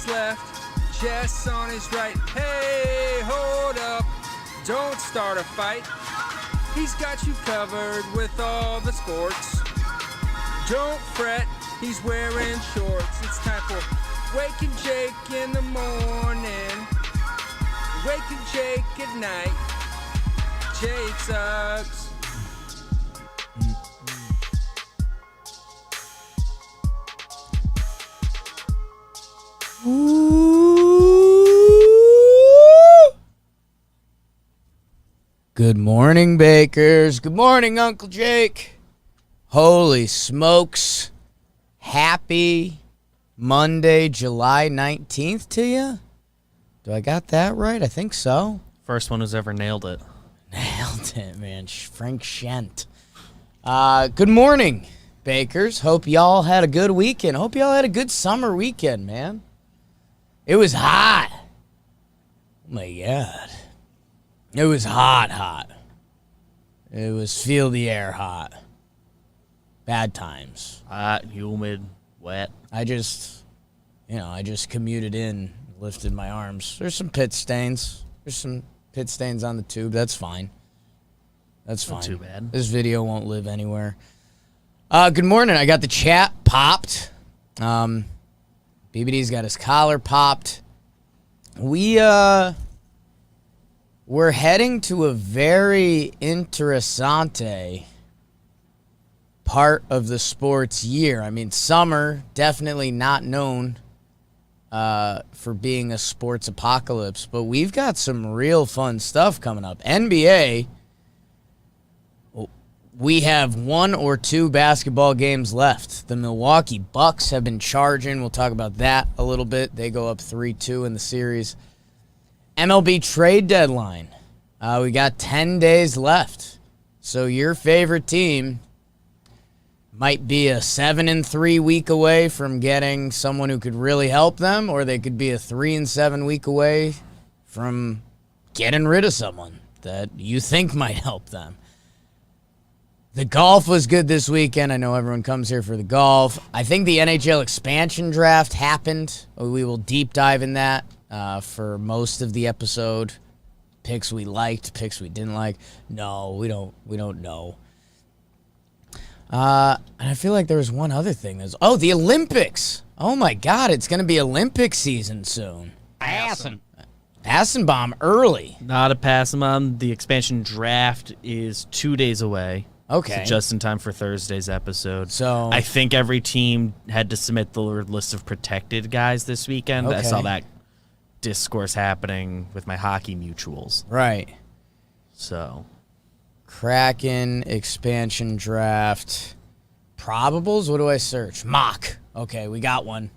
his left, Jess on his right. Hey, hold up, don't start a fight. He's got you covered with all the sports. Don't fret, he's wearing shorts. It's time for Waking Jake in the morning, Waking Jake at night. Jake sucks. Good morning, Bakers. Good morning, Uncle Jake. Holy smokes. Happy Monday, July 19th to you. Do I got that right? I think so. First one who's ever nailed it. Nailed it, man. Frank Shent. Good morning, Bakers. Hope y'all had a good weekend. Hope y'all had a good summer weekend, man. It was hot. Oh, my God. It was hot. It was feel the air hot. Bad times. Hot, humid, wet. I just commuted in, lifted my arms. There's some pit stains. There's some pit stains on the tube. That's fine. That's fine. Not too bad. This video won't live anywhere. Good morning. I got the chat popped. BBD's got his collar popped. We're heading to a very interessante part of the sports year. I mean, summer, definitely not known for being a sports apocalypse, but we've got some real fun stuff coming up. NBA, we have 1 or 2 basketball games left. The Milwaukee Bucks have been charging. We'll talk about that a little bit. They go up 3-2 in the series. MLB Trade Deadline. We got 10 days left. So your favorite team might be a 7-3 week away from getting someone who could really help them, or they could be a 3-7 week away from getting rid of someone that you think might help them. The golf was good this weekend. I know everyone comes here for the golf. I think the NHL expansion draft happened. We will deep dive in that for most of the episode. Picks we liked, picks we didn't like. No, we don't know. And I feel like there was one other thing. The Olympics. Oh my God, it's going to be Olympic season soon. Passing bomb early. Not a passing bomb. The expansion draft is 2 days away. Okay. So just in time for Thursday's episode. So I think every team had to submit the list of protected guys this weekend. Okay. I saw that discourse happening with my hockey mutuals. Right. So Kraken expansion draft. Probables? What do I search? Mock. Okay, we got one.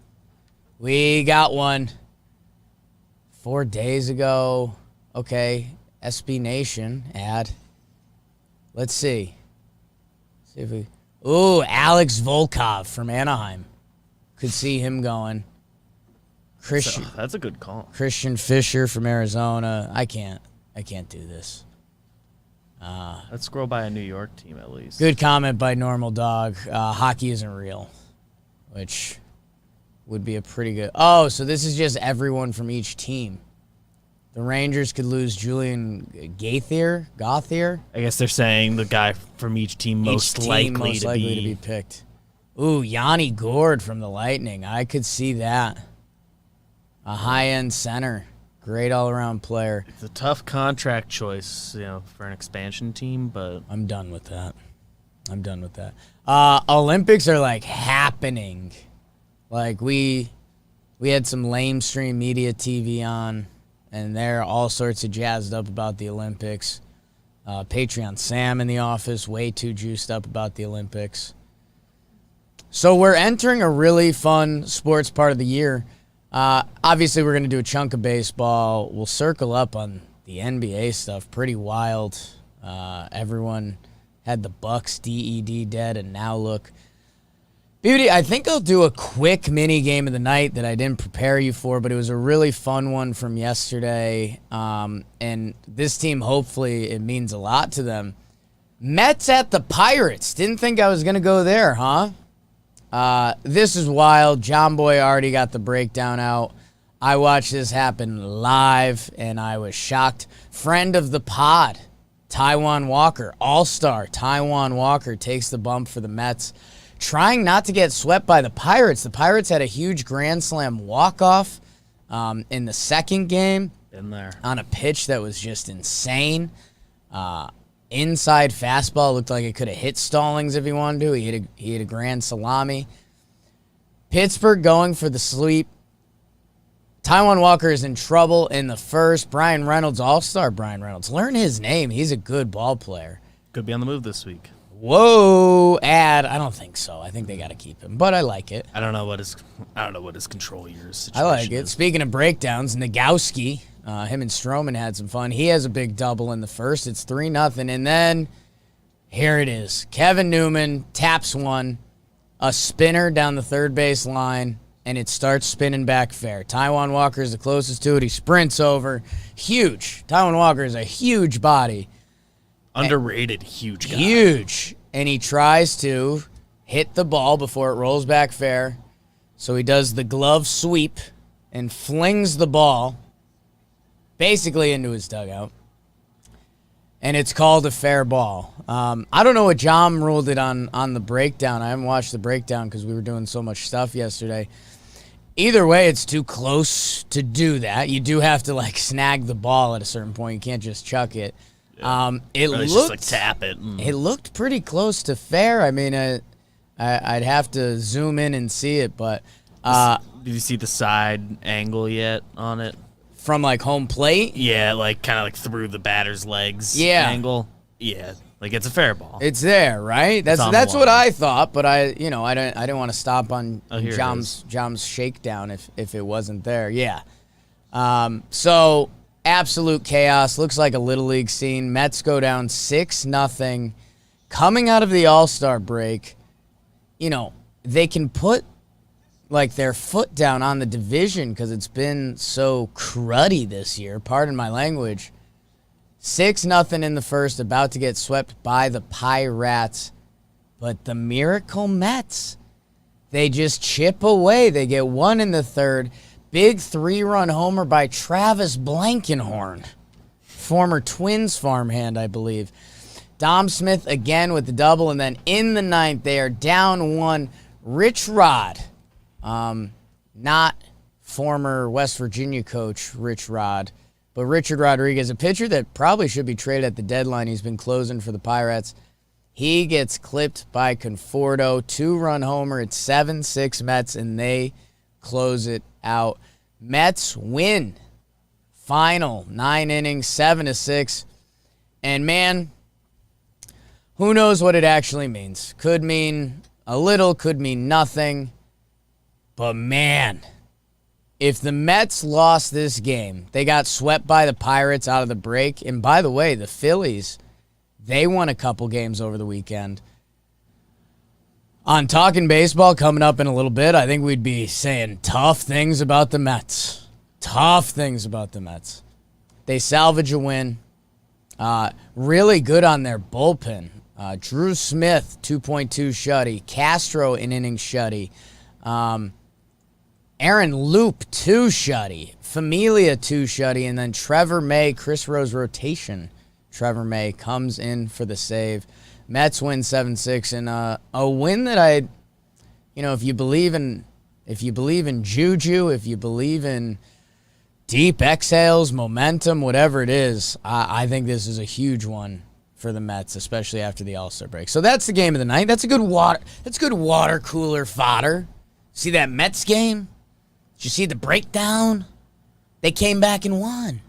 4 days ago. Okay. SB Nation ad. Let's see. If we. Ooh, Alex Volkov from Anaheim. Could see him going. that's a good call. Christian Fisher from Arizona. I can't do this. Let's scroll by a New York team at least. Good comment by Normal Dog. Hockey isn't real, which would be a pretty good. Oh, so this is just everyone from each team. The Rangers could lose Julian Gauthier. I guess they're saying the guy from each team most likely to be picked. Ooh, Yanni Gourde from the Lightning. I could see that. A high-end center. Great all-around player. It's a tough contract choice, for an expansion team, but I'm done with that. Olympics are happening. We had some lamestream media TV on, and they're all sorts of jazzed up about the Olympics. Patreon Sam in the office, way too juiced up about the Olympics. So we're entering a really fun sports part of the year. Obviously, we're going to do a chunk of baseball. We'll circle up on the NBA stuff. Pretty wild. Everyone had the Bucks DED dead, and now look. Beauty, I think I'll do a quick mini game of the night that I didn't prepare you for, but it was a really fun one from yesterday. And this team, hopefully, it means a lot to them. Mets at the Pirates. Didn't think I was going to go there, huh? This is wild. John Boy already got the breakdown out. I watched this happen live, and I was shocked. Friend of the pod, Taijuan Walker, all-star Taijuan Walker takes the bump for the Mets, trying not to get swept by the Pirates. The Pirates had a huge Grand Slam walk-off in the second game. Been there. On a pitch that was just insane. Inside fastball looked like it could have hit Stallings if he wanted to. He hit a grand salami. Pittsburgh going for the sweep. Taijuan Walker is in trouble in the first. Brian Reynolds, all-star Brian Reynolds. Learn his name. He's a good ball player. Could be on the move this week. Whoa, I don't think so. I think they got to keep him, but I like it. I don't know what his control years situation I like it. is. Speaking of breakdowns, Nagowski, him and Stroman had some fun. He has a big double in the first. It's 3-0, and then here it is. Kevin Newman taps one, a spinner down the third base line, and it starts spinning back fair. Taijuan Walker is the closest to it. He sprints over. Huge. Taijuan Walker is a huge body. Underrated, huge guy. Huge. And he tries to hit the ball before it rolls back fair. So he does the glove sweep and flings the ball basically into his dugout. And it's called a fair ball. I don't know what John ruled it on the breakdown. I haven't watched the breakdown because we were doing so much stuff yesterday. Either way, it's too close to do that. You do have to, snag the ball at a certain point. You can't just chuck it. Yeah. It Or looked just tap it. It looked pretty close to fair. I mean, I'd have to zoom in and see it, but did you see the side angle yet on it? From home plate? Yeah, kind of through the batter's legs. Yeah. Angle. Yeah, it's a fair ball. It's there, right? That's on the what line. I thought, but I didn't want to stop on here it Jom's shakedown if it wasn't there. Yeah. So absolute chaos. Looks like a little league scene. Mets go down 6-0. Coming out of the All-Star break, they can put their foot down on the division because it's been so cruddy this year. Pardon my language. 6-0 in the first, about to get swept by the Pirates. But the Miracle Mets, they just chip away. They get one in the third. Big 3-run homer by Travis Blankenhorn, former Twins farmhand, I believe. Dom Smith again with the double, and then in the ninth, they are down one. Rich Rod, not former West Virginia coach Rich Rod, but Richard Rodriguez, a pitcher that probably should be traded at the deadline. He's been closing for the Pirates. He gets clipped by Conforto. 2-run homer. It's 7-6 Mets, and they close it out. Mets win. Final 9 innings, 7-6. And, man, who knows what it actually means. Could mean a little, could mean nothing. But, man, if the Mets lost this game, they got swept by the Pirates out of the break. And, by the way, the Phillies, they won a couple games over the weekend. On Talking Baseball coming up in a little bit, I think we'd be saying tough things about the Mets. Tough things about the Mets. They salvage a win. Really good on their bullpen. Drew Smith, 2.2 shutty. Castro, an inning shutty. Aaron Loop, 2 shutty. Familia, 2 shutty. And then Trevor May, Chris Rose rotation. Trevor May comes in for the save. Mets win 7-6, and a win that if you believe in juju, if you believe in deep exhales, momentum, whatever it is, I think this is a huge one for the Mets, especially after the All-Star break. So that's the game of the night. That's good water cooler fodder. See that Mets game? Did you see the breakdown? They came back and won.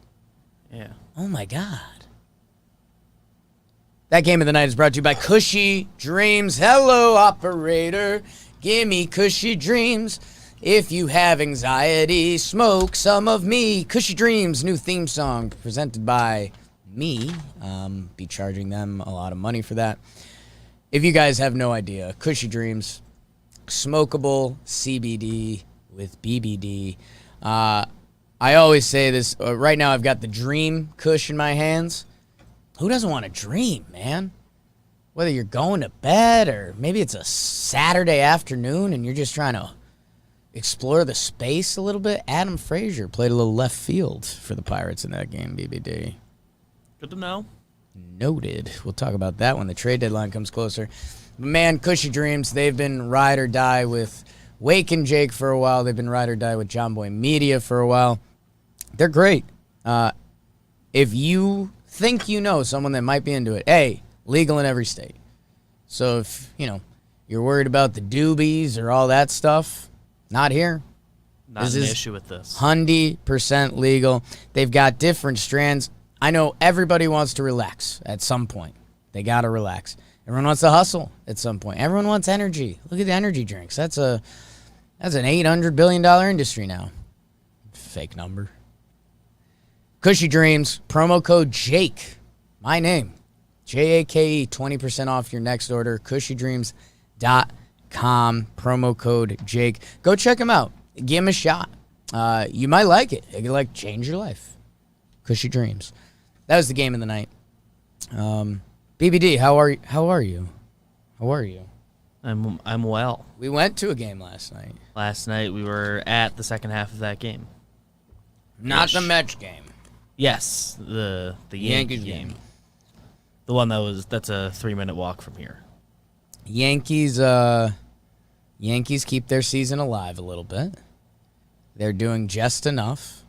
Yeah. Oh my God. That game of the night is brought to you by Cushy Dreams. Hello, operator. Give me Cushy Dreams. If you have anxiety, smoke some of me. Cushy Dreams, new theme song presented by me. Be charging them a lot of money for that. If you guys have no idea, Cushy Dreams, smokable CBD with BBD. I always say this. Right now I've got the Dream Kush in my hands. Who doesn't want to dream, man? Whether you're going to bed or maybe it's a Saturday afternoon and you're just trying to explore the space a little bit. Adam Frazier played a little left field for the Pirates in that game, BBD. Good to know. Noted. We'll talk about that when the trade deadline comes closer. Man, Cushy Dreams, they've been ride or die with Wake and Jake for a while. They've been ride or die with John Boy Media for a while. They're great. If you think you know someone that might be into it, A, legal in every state. So if, you're worried about the doobies or all that stuff, not here. Not an issue with this. 100% legal. They've got different strands. I know everybody wants to relax at some point. They got to relax. Everyone wants to hustle at some point. Everyone wants energy. Look at the energy drinks. That's an $800 billion industry now. Fake number. Cushy Dreams, promo code JAKE. My name, JAKE, 20% off your next order. CushyDreams.com, promo code JAKE. Go check them out. Give them a shot. You might like it. It could change your life. Cushy Dreams. That was the game of the night. BBD, how are you? How are you? I'm well. We went to a game last night. Last night we were at the second half of that game. Not the Mets game. Yes, the Yankees game. The one that's a 3-minute walk from here. Yankees keep their season alive a little bit. They're doing just enough.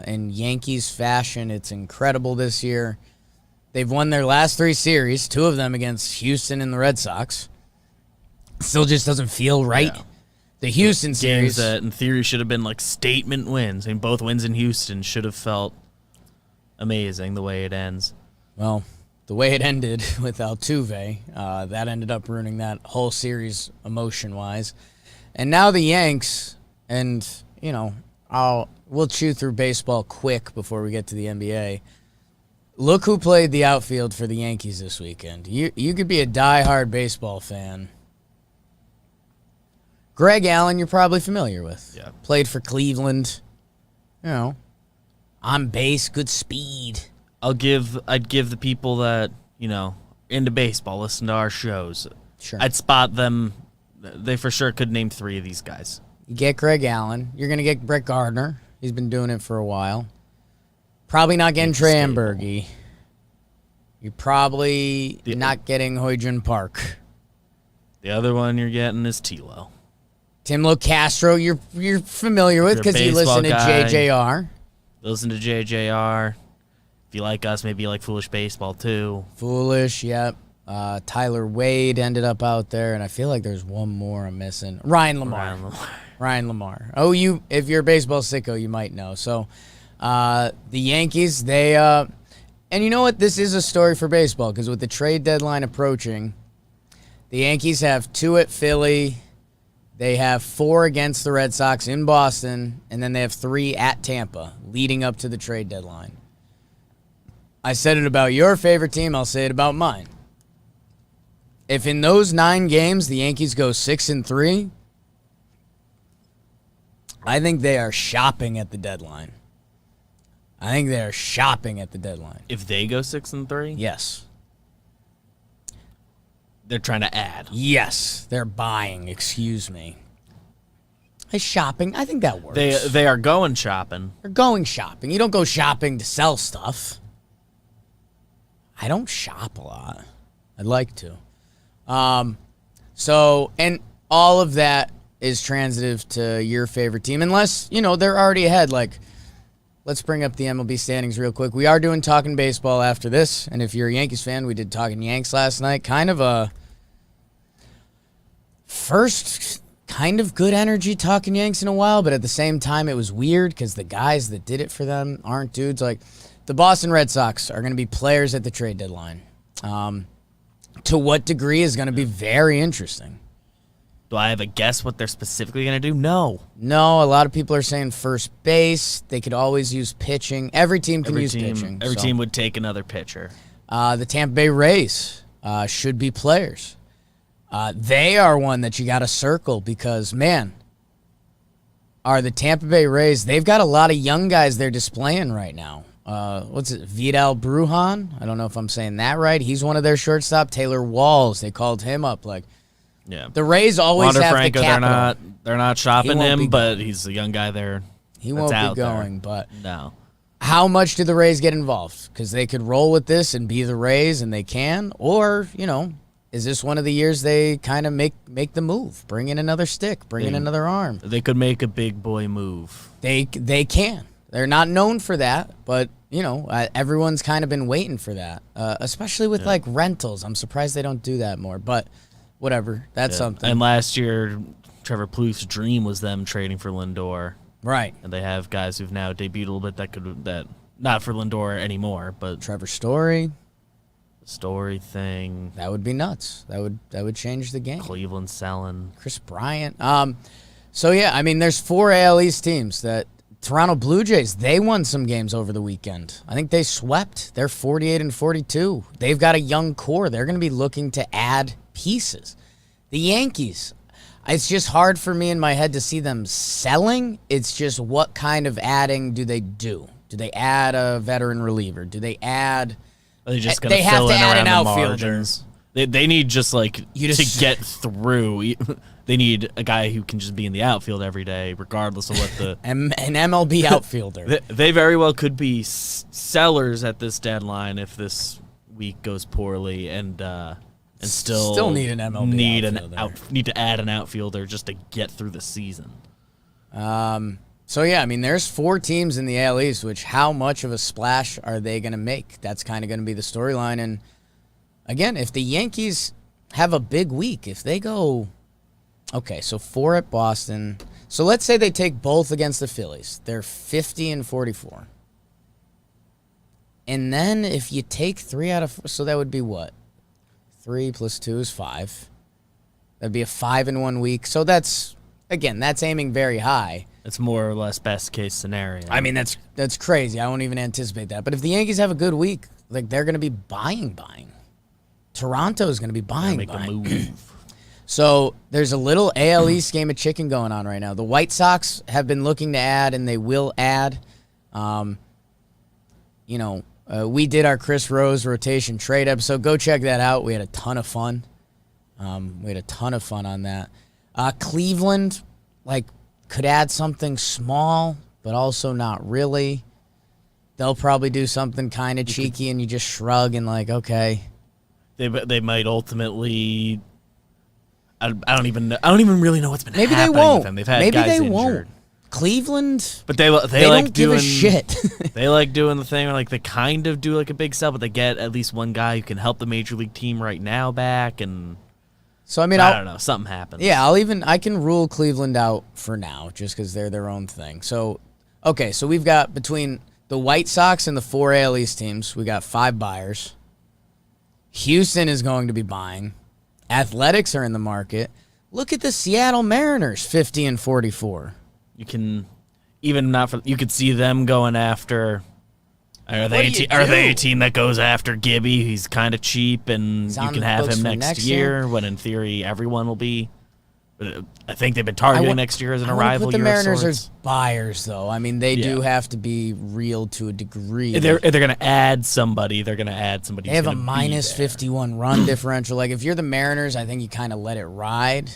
In Yankees fashion, it's incredible this year. They've won their last 3 series, 2 of them against Houston and the Red Sox. Still just doesn't feel right. Yeah. The Houston series, games that in theory should have been statement wins. I mean, both wins in Houston should have felt amazing the way it ends. Well, the way it ended with Altuve, that ended up ruining that whole series emotion-wise. And now the Yanks, and, we'll chew through baseball quick before we get to the NBA. Look who played the outfield for the Yankees this weekend. You could be a diehard baseball fan. Greg Allen, you're probably familiar with. Yeah. Played for Cleveland. On base, good speed. I'd give the people that, into baseball, listen to our shows. Sure. I'd spot them. They for sure could name 3 of these guys. You get Greg Allen. You're going to get Brett Gardner. He's been doing it for a while. Probably not getting Trey Ambergy. You're probably not getting Hoijun Park. The other one you're getting is Tilo. Timlo Castro, you're familiar with because you listen to JJR. Listen to JJR. If you like us, maybe you like Foolish Baseball too. Foolish, yep. Tyler Wade ended up out there, and I feel like there's one more I'm missing. Ryan Lamar. Oh, if you're a baseball sicko, you might know. So, the Yankees, they, and you know what? This is a story for baseball because with the trade deadline approaching, the Yankees have 2 at Philly. They have 4 against the Red Sox in Boston, and then they have 3 at Tampa leading up to the trade deadline. I said it about your favorite team. I'll say it about mine. If in those 9 games the Yankees go 6-3, I think they are shopping at the deadline. If they go 6-3? Yes. They're trying to add. Yes, they're buying. Excuse me. Shopping, I think that works. They are going shopping. They're going shopping. You don't go shopping to sell stuff. I don't shop a lot. I'd like to. So, and all of that is transitive to your favorite team, unless, they're already ahead. Let's bring up the MLB standings real quick. We are doing Talking Baseball after this, and if you're a Yankees fan, we did Talking Yanks last night. Kind of a first kind of good energy Talking Yanks in a while, but at the same time, it was weird because the guys that did it for them aren't dudes. The Boston Red Sox are going to be players at the trade deadline. To what degree is going to be very interesting. Do I have a guess what they're specifically going to do? No. No, a lot of people are saying first base. They could always use pitching. Every team can use pitching. Every team would take another pitcher. The Tampa Bay Rays should be players. They are one that you got to circle because, man, are the Tampa Bay Rays. They've got a lot of young guys they're displaying right now. Vidal Brujan? I don't know if I'm saying that right. He's one of their shortstop. Taylor Walls, they called him up Yeah. The Rays always Wander have Franco, the capital. they're not shopping won't be him, but he's a young guy there. He that's won't out be going, there. but No. how much do the Rays get involved? Because they could roll with this and be the Rays, and they can. Or, is this one of the years they kind of make the move? Bring in another stick. Bring in another arm. They could make a big boy move. They can. They're not known for that, but, everyone's kind of been waiting for that, especially with, rentals. I'm surprised they don't do that more, but whatever. That's something. And last year, Trevor Plouffe's dream was them trading for Lindor. Right. And they have guys who've now debuted a little bit that not for Lindor anymore, but Trevor Story. Story thing. That would be nuts. That would change the game. Cleveland selling. Chris Bryant. There's 4 AL East teams. That Toronto Blue Jays, they won some games over the weekend. I think they swept. They're 48-42. They've got a young core. They're going to be looking to add pieces. The Yankees, it's just hard for me in my head to see them selling. It's just what kind of adding do they do? Do they add a veteran reliever? Do they add... Are they just going to have fill to in add around an the outfielder. margins? They need just to get through. They need a guy who can just be in the outfield every day, regardless of what the an MLB outfielder. They very well could be sellers at this deadline if this week goes poorly, and still need an MLB outfielder. Need to add an outfielder just to get through the season. There's 4 teams in the AL East, which how much of a splash are they going to make? That's kind of going to be the storyline. And again, if the Yankees have a big week, if they go, okay, so 4 at Boston. So let's say they take both against the Phillies. They're 50-44. And then if you take 3 out of 4, so that would be what? 3 plus 2 is 5. That'd be a 5-1 week. So that's aiming very high. It's more or less best case scenario. I mean, that's crazy. I won't even anticipate that. But if the Yankees have a good week, they're going to be buying. Toronto is going to be buying. Make a move. So there's a little AL East game of chicken going on right now. The White Sox have been looking to add, and they will add. We did our Chris Rose rotation trade episode. Go check that out. We had a ton of fun. On that. Cleveland, could add something small, but also not really. They'll probably do something kind of cheeky, and you just shrug and okay. They might ultimately. I don't even really know what's been happening. Maybe they won't. With them. They've had Maybe guys they injured. won't. Cleveland, but they like don't give a shit. They like doing the thing where they kind of do a big sell, but they get at least one guy who can help the major league team right now back, and so I don't know, something happens. Yeah, I can rule Cleveland out for now just because they're their own thing. So so we've got between the White Sox and the 4 AL East teams, we got 5 buyers. Houston is going to be buying. Athletics are in the market. Look at the Seattle Mariners, 50-44. You can you could see them going after. Are they a team that goes after Gibby? He's kind of cheap, and you can have him next year. When in theory everyone will be. I think they've been targeting next year as an arrival year. The year Mariners are buyers, though. I mean, they do have to be real to a degree. They're going to add somebody. They're going to add somebody. They have a minus 51 run differential. If you're the Mariners, I think you kind of let it ride.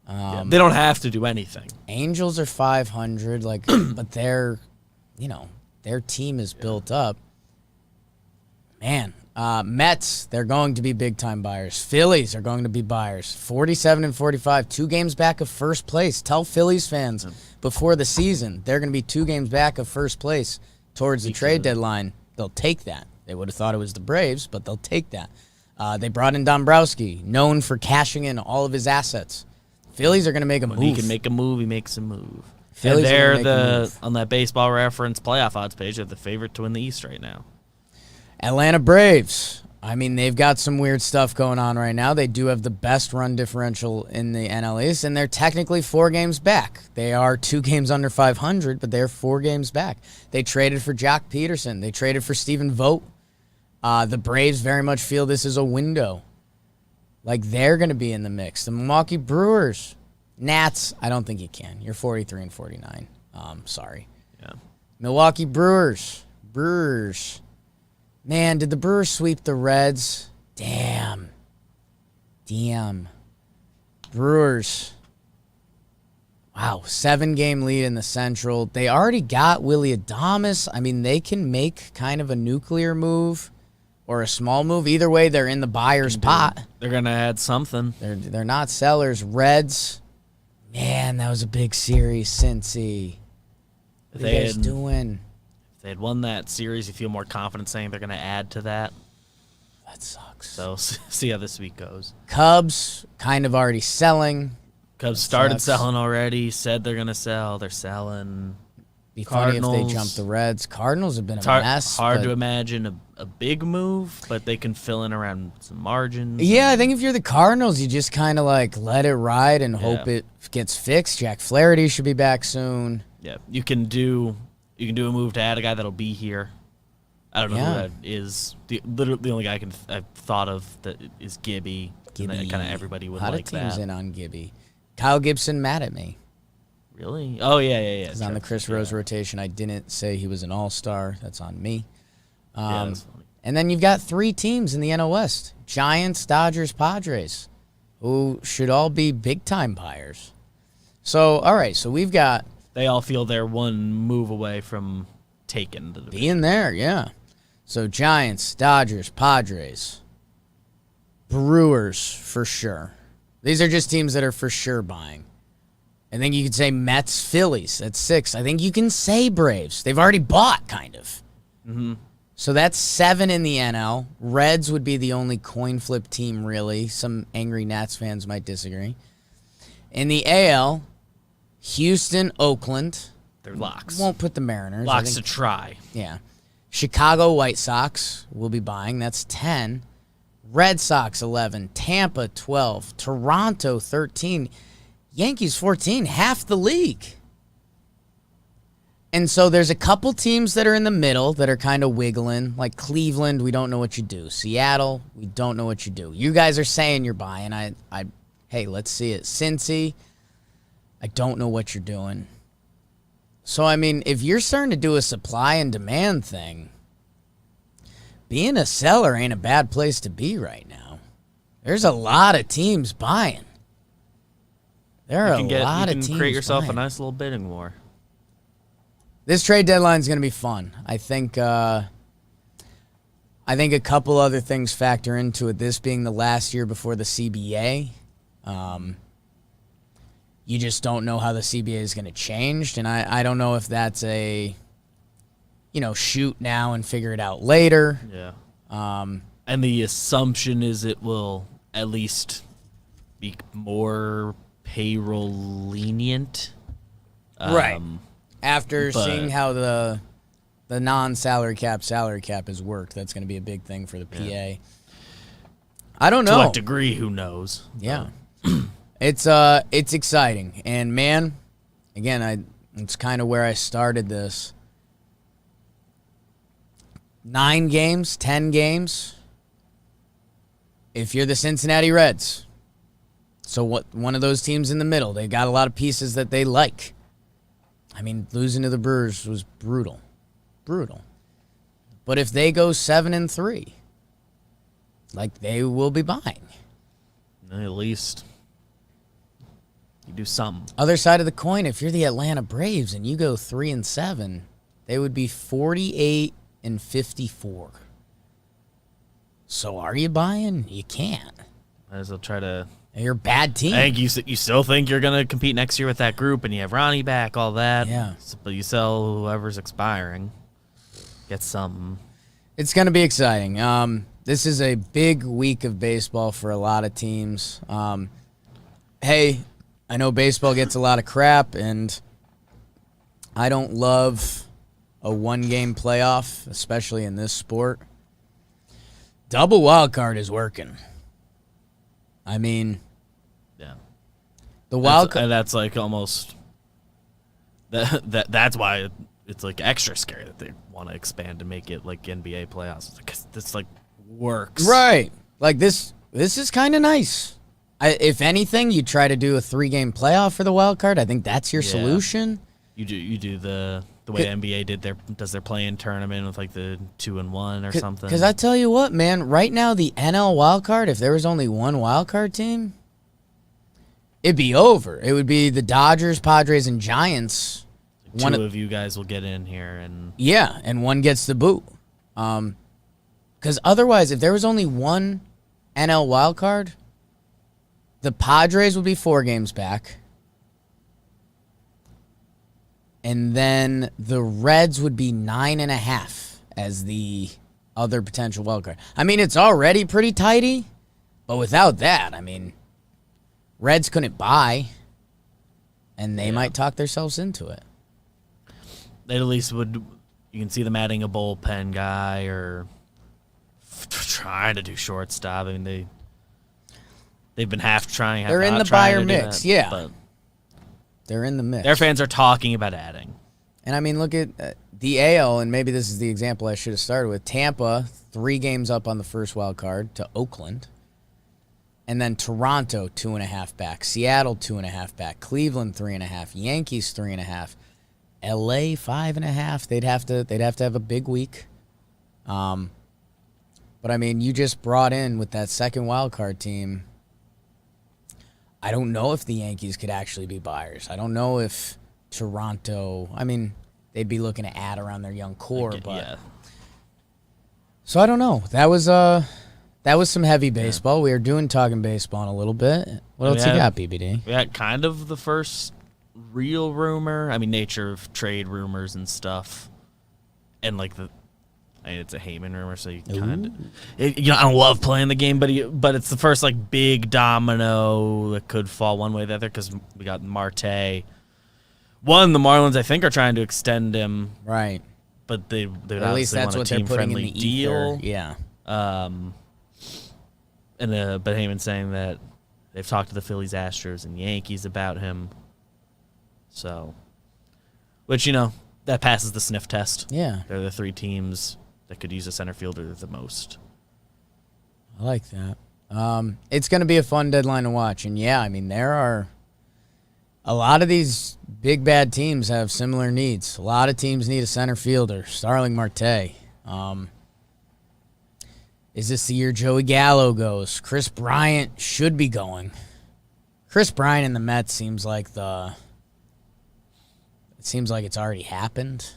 They don't have to do anything. Angels are 500, but their team is built up. Man, Mets, they're going to be big-time buyers. Phillies are going to be buyers. 47-45, 2 games back of first place. Tell Phillies fans before the season they're going to be 2 games back of first place towards the trade deadline. They'll take that. They would have thought it was the Braves, but they'll take that. They brought in Dombrowski, known for cashing in all of his assets. Phillies are going to make a move. He can make a move. He makes a move. Phillies and they're on that Baseball Reference playoff odds page. They're the favorite to win the East right now. Atlanta Braves. I mean, they've got some weird stuff going on right now. They do have the best run differential in the NL East, and they're technically 4 games back. They are 2 games under 500, but they're 4 games back. They traded for Jock Peterson. They traded for Stephen Vogt. The Braves very much feel this is a window. They're going to be in the mix. The Milwaukee Brewers. Nats, I don't think you can. You're 43-49. Sorry. Yeah. Milwaukee Brewers. Man, did the Brewers sweep the Reds? Damn. Brewers. Wow, 7-game lead in the Central. They already got Willy Adames. I mean, they can make kind of a nuclear move or a small move. Either way, they're in the buyer's pot. They're going to add something. They're not sellers. Reds, man, that was a big series, Cincy. What are you guys doing? If they had won that series, you feel more confident saying they're going to add to that. That sucks. So, see how this week goes. Cubs, kind of already selling. Cubs started selling already, said they're going to sell. They're selling. Be funny if they jump the Reds. Cardinals have been a mess. Hard to imagine a big move, but they can fill in around some margins. Yeah, I think if you're the Cardinals, you just kind of like let it ride and hope it gets fixed. Jack Flaherty should be back soon. Yeah, you can do a move to add a guy that'll be here. I don't know who that is. Literally, the only guy I've thought of that is Gibby. And kind of everybody would like that. A lot of teams in on Gibby. Kyle Gibson mad at me. Really? Oh, yeah. Because on the Chris Rose rotation, I didn't say he was an all-star. That's on me. That's funny. And then you've got 3 teams in the NL West. Giants, Dodgers, Padres, who should all be big-time buyers. So, all right, so we've got... They all feel they're one move away from taking the division. Being there, yeah. So Giants, Dodgers, Padres, Brewers for sure. These are just teams that are for sure buying. I think you could say Mets, Phillies at 6. I think you can say Braves. They've already bought, kind of. Mm-hmm. So that's 7 in the NL. Reds would be the only coin flip team, really. Some angry Nats fans might disagree. In the AL, Houston, Oakland. They're locks. Won't put the Mariners. Locks to try. Yeah. Chicago White Sox will be buying. That's 10. Red Sox 11, Tampa 12, Toronto 13, Yankees 14, half the league. And so there's a couple teams that are in the middle that are kind of wiggling, like Cleveland, we don't know what you do. Seattle, we don't know what you do. You guys are saying you're buying. Hey, let's see it. Cincy, I don't know what you're doing. So, I mean, if you're starting to do a supply and demand thing, being a seller ain't a bad place to be right now. There's a lot of teams buying. There are a lot of teams. You can create yourself buying. a nice little bidding war. This trade deadline is going to be fun. I think a couple other things factor into it. This being the last year before the CBA, you just don't know how the CBA is going to change, and I don't know if that's a shoot now and figure it out later. Yeah. And the assumption is it will at least be more payroll lenient. Right. After seeing how the non-salary cap salary cap has worked, that's going to be a big thing for the PA. Yeah. I don't know. To what degree, who knows? Yeah. It's exciting. And man, again, it's kind of where I started this. 9 games, 10 games. If you're the Cincinnati Reds, so one of those teams in the middle, they got a lot of pieces that they like. I mean, losing to the Brewers was brutal. Brutal. But if they go 7-3, like, they will be buying. At least you do something. Other side of the coin, if you're the Atlanta Braves and you go 3-7, they would be 48-54. So are you buying? You can't. Might as well try to. You're a bad team. I think you still think you're going to compete next year with that group, and you have Ronnie back, all that. Yeah. But you sell whoever's expiring. Get something. It's going to be exciting. This is a big week of baseball for a lot of teams. Hey, I know baseball gets a lot of crap, and I don't love a one-game playoff, especially in this sport. Double wild card is working. I mean, yeah, the wild card. And that's like almost that's why it's like extra scary that they want to expand to make it like NBA playoffs, because this like works, right? Like this is kind of nice. If anything, you try to do a 3-game playoff for the wild card. I think that's your solution. You do the way NBA does their play-in tournament with like the 2-1 or something. Because I tell you what, man, right now the NL wild card, if there was only one wild card team, it'd be over. It would be the Dodgers, Padres, and Giants. Two of you guys will get in here, and and one gets the boot. Because otherwise, if there was only one NL wild card, the Padres would be 4 games back. And then the Reds would be 9.5 as the other potential wild card. I mean, it's already pretty tighty, but without that, I mean, Reds couldn't buy, and they might talk themselves into it. They at least would. You can see them adding a bullpen guy or trying to do shortstop. I mean, they've been half trying. They're in the buyer mix, but they're in the mix. Their fans are talking about adding. And I mean, look at the AL, and maybe this is the example I should have started with. Tampa, 3 games up on the first wild card to Oakland. And then Toronto, 2.5 back. Seattle, 2.5 back. Cleveland, 3.5. Yankees, 3.5. LA, 5.5. They'd have to have a big week. But I mean, you just brought in with that second wild card team. I don't know if the Yankees could actually be buyers. I don't know if Toronto. I mean, they'd be looking to add around their young core, So I don't know. That was some heavy baseball. We are talking baseball in a little bit. What else you got, BBD? We had kind of the first real rumor. I mean, nature of trade rumors and stuff, and like it's a Heyman rumor, so you kind of, I don't love playing the game, but it's the first like big domino that could fall one way or the other because we got Marte. One, the Marlins I think are trying to extend him, right? But they would at least that's want a what they're putting in the deal, yeah. But Heyman's saying that they've talked to the Phillies, Astros, and Yankees about him. So, which that passes the sniff test. Yeah, they're the 3 teams that could use a center fielder the most. I like that. It's going to be a fun deadline to watch. And, I mean, there are a lot of these big, bad teams have similar needs. A lot of teams need a center fielder. Starling Marte. Is this the year Joey Gallo goes? Chris Bryant should be going. Chris Bryant in the Mets seems like it's already happened.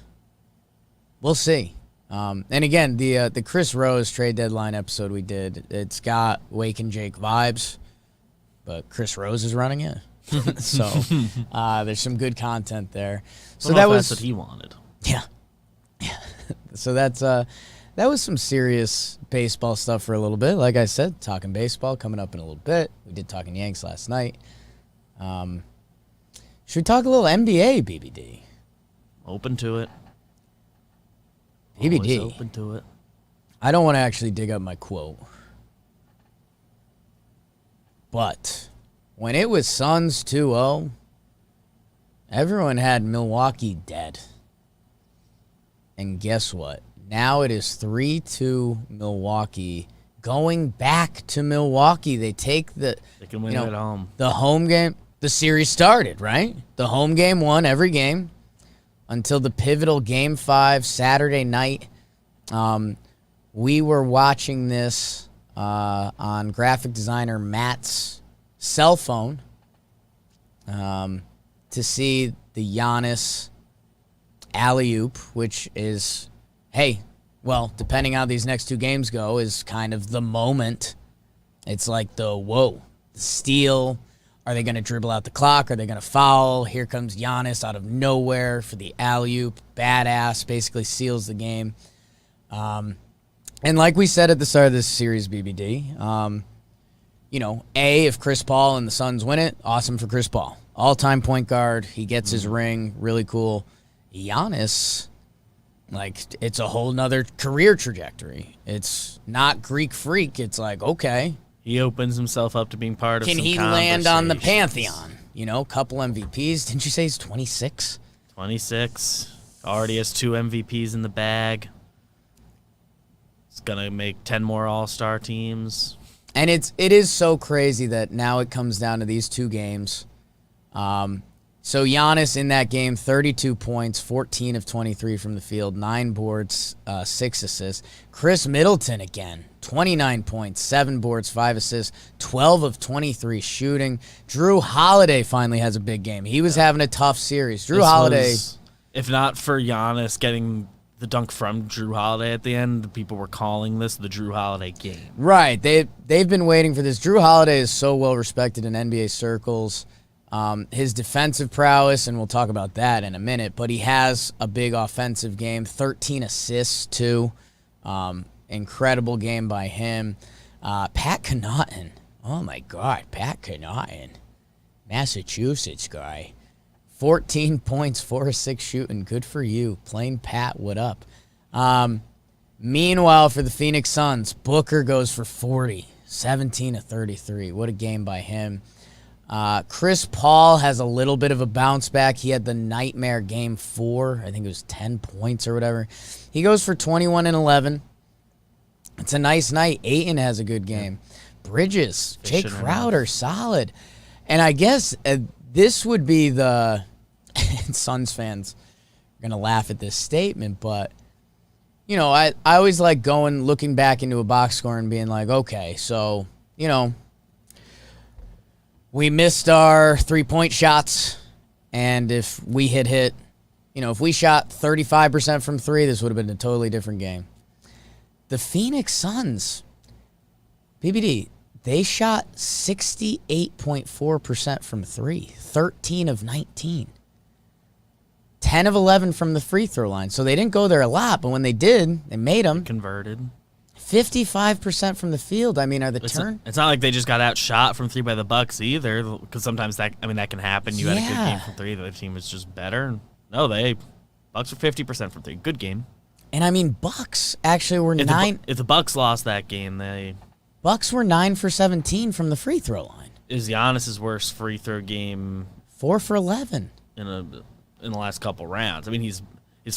We'll see. And again, the Chris Rose trade deadline episode we did, it's got Wake and Jake vibes, but Chris Rose is running it. So there's some good content there. So that's what he wanted. Yeah. So that was some serious baseball stuff for a little bit. Like I said, talking baseball coming up in a little bit. We did talking Yanks last night. Should we talk a little NBA, BBD? Open to it. BBD. Always open to it. I don't want to actually dig up my quote. But when it was Suns 2-0, everyone had Milwaukee dead. And guess what? Now it is 3-2 Milwaukee. Going back to Milwaukee, they take they can win at home. The home game. The series started, right? The home game won every game until the pivotal Game 5 Saturday night. We were watching this on graphic designer Matt's cell phone to see the Giannis alley-oop, which is, depending how these next 2 games go, is kind of the moment. It's like the steal. Are they going to dribble out the clock? Are they going to foul? Here comes Giannis out of nowhere for the alley-oop. Badass, basically seals the game. And like we said at the start of this series, BBD, if Chris Paul and the Suns win it, awesome for Chris Paul. All-time point guard. He gets his ring. Really cool. Giannis, it's a whole nother career trajectory. It's not Greek freak. It's like, okay. He opens himself up to being part of some conversations. Can he land on the Pantheon? Couple MVPs. Didn't you say he's 26? 26. Already has 2 MVPs in the bag. He's going to make 10 more All-Star teams. And it is so crazy that now it comes down to these 2 games. So Giannis in that game, 32 points, 14 of 23 from the field, 9 boards, 6 assists. Chris Middleton again, 29 points, 7 boards, 5 assists, 12 of 23 shooting. Drew Holiday finally has a big game. He was having a tough series. Drew Holiday, if not for Giannis getting the dunk from Drew Holiday at the end, people were calling this the Drew Holiday game. Right. They've been waiting for this. Drew Holiday is so well respected in NBA circles. His defensive prowess, and we'll talk about that in a minute, but he has a big offensive game, 13 assists too. Incredible game by him. Pat Connaughton. Oh, my God. Pat Connaughton. Massachusetts guy. 14 points, 4 of 6 shooting. Good for you. Plain Pat, what up? Meanwhile, for the Phoenix Suns, Booker goes for 40. 17 of 33. What a game by him. Chris Paul has a little bit of a bounce back. He had the nightmare game 4. I think it was 10 points or whatever. He goes for 21 and 11. It's a nice night. Ayton has a good game. Bridges, Jay Crowder, solid. And I guess this would be the Suns fans are going to laugh at this statement, but you know, I always like looking back into a box score and being like, okay, so, you know, we missed our 3-point shots, and if we hit, you know, if we shot 35% from 3, this would have been a totally different game. The Phoenix Suns, BBD, they shot 68.4% from 3, 13 of 19, 10 of 11 from the free throw line. So they didn't go there a lot, but when they did, they made them. Converted. 55% from the field. I mean, it's not like they just got outshot from 3 by the Bucks either, because sometimes that can happen. You had a good game from 3, the other team was just better. No, Bucks were 50% from 3. Good game. And I mean, Bucks actually were if the Bucks lost that game, Bucks were 9 for 17 from the free throw line. Is Giannis' worst free throw game 4 for 11 in the last couple rounds? I mean, his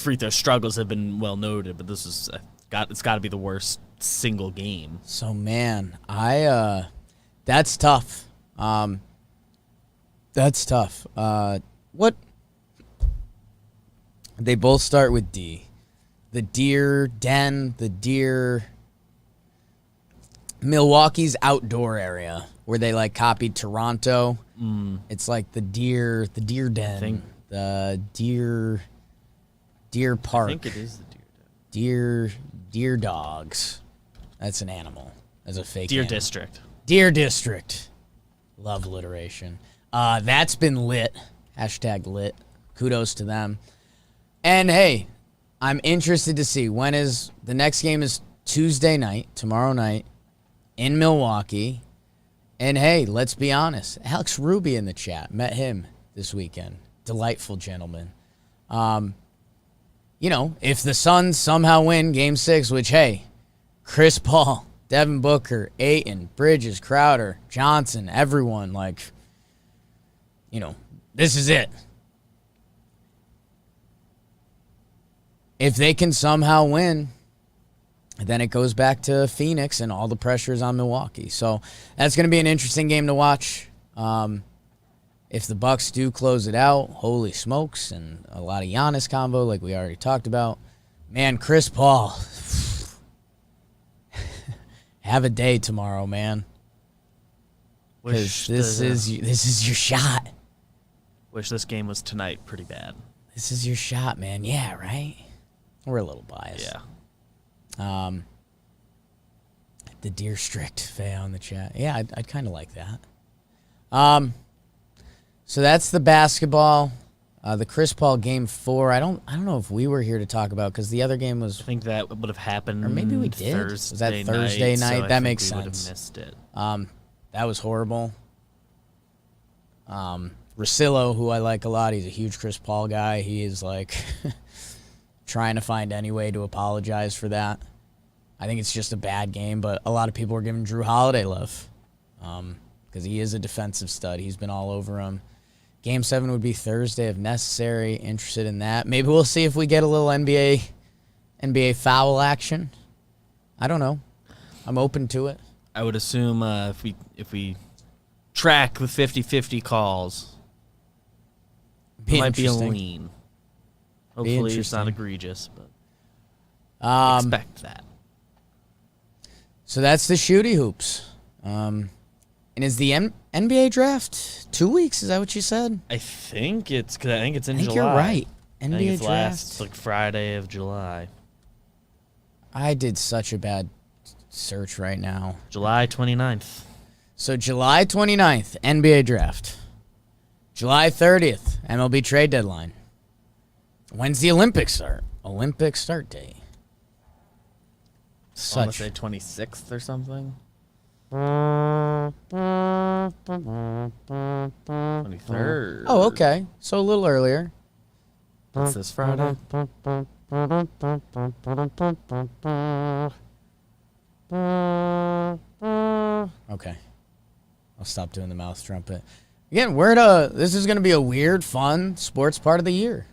free throw struggles have been well noted, but this is it's got to be the worst single game. So man, that's tough. That's tough. What? They both start with D. The Deer Den, the Deer, Milwaukee's outdoor area where they like copied Toronto. It's like the Deer Den, the Deer Park. I think it is the Deer Den. Deer dogs. That's an animal. That's a fake Deer animal. District. Deer District. Love alliteration. That's been lit. Hashtag lit. Kudos to them. And hey, I'm interested to see the next game is Tuesday night, tomorrow night, in Milwaukee. And hey, let's be honest. Alex Ruby in the chat. Met him this weekend. Delightful gentleman. You know, if the Suns somehow win Game 6, which, hey, Chris Paul, Devin Booker, Ayton, Bridges, Crowder, Johnson, everyone, like, you know, this is it. If they can somehow win, then it goes back to Phoenix and all the pressure is on Milwaukee. So that's going to be an interesting game to watch. If the Bucks do close it out, holy smokes, and a lot of Giannis combo like we already talked about. Man, Chris Paul, have a day tomorrow, man. Because this is your shot. Wish this game was tonight pretty bad. This is your shot, man. Yeah, right? We're a little biased. Yeah. The Deer Strict Faye in the chat. Yeah, I'd kind of like that. So that's the basketball. The Chris Paul game 4. I don't know if we were here to talk about because the other game was. I think that would have happened. Or maybe we did. Was that Thursday night? So that makes sense. We would have missed it. That was horrible. Russillo, who I like a lot, he's a huge Chris Paul guy. He is like trying to find any way to apologize for that. I think it's just a bad game, but a lot of people are giving Drew Holiday love because he is a defensive stud. He's been all over him. Game 7 would be Thursday if necessary. Interested in that. Maybe we'll see if we get a little NBA foul action. I don't know. I'm open to it. I would assume if we track the 50-50 calls, it might be a lean. Hopefully it's not egregious, but expect that. So that's the shooty hoops. And is the NBA draft 2 weeks? Is that what you said? I think it's in July. I think you're right. NBA I think it's draft. last Friday of July. I did such a bad search right now. July 29th. So July 29th, NBA draft. July 30th, MLB Trade Deadline. When's the Olympics start? Olympic start date. I want to say 26th or something. 23rd. Oh, okay. So a little earlier. What's this Friday? Okay. I'll stop doing the mouth trumpet. Again, this is going to be a weird, fun sports part of the year.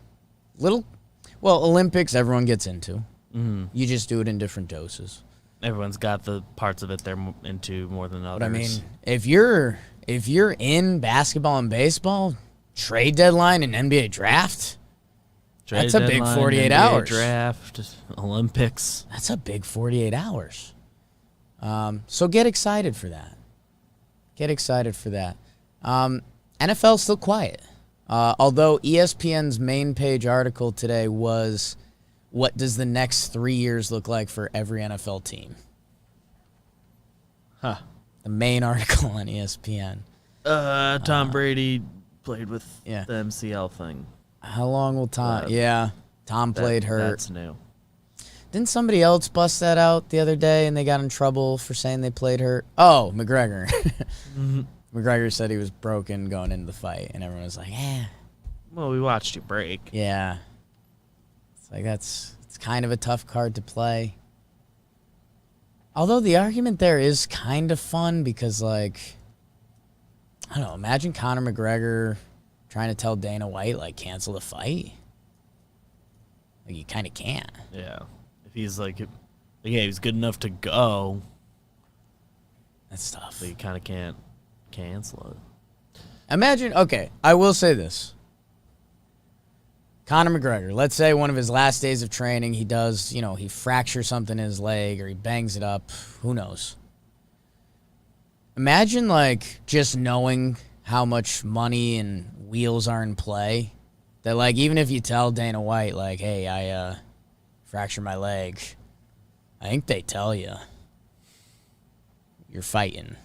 Olympics everyone gets into. Mm-hmm. You just do it in different doses. Everyone's got the parts of it they're into more than others. But I mean, if you're in basketball and baseball, trade deadline and NBA draft, that's a big 48 NBA hours. Draft, Olympics. That's a big 48 hours. So get excited for that. NFL's still quiet. Although ESPN's main page article today was, what does the next 3 years look like for every NFL team? Huh. The main article on ESPN. Tom Brady played with yeah. the MCL thing. How long will Tom... Tom played hurt. That's new. Didn't somebody else bust that out the other day and they got in trouble for saying they played hurt? Oh, McGregor. Mm-hmm. McGregor said he was broken going into the fight, and everyone was like, Well, we watched you break. Yeah. It's like it's kind of a tough card to play. Although the argument there is kind of fun because, like, I don't know, imagine Conor McGregor trying to tell Dana White, like, cancel the fight. Like, you kind of can't. Yeah. If he's like, he's good enough to go. That's tough. But you kind of can't cancel it. Imagine, okay, I will say this. Conor McGregor, let's say one of his last days of training, he does, he fractures something in his leg or he bangs it up. Who knows? Imagine, like, just knowing how much money and wheels are in play. That, like, even if you tell Dana White, like, hey, I fractured my leg, I think they tell you you're fighting.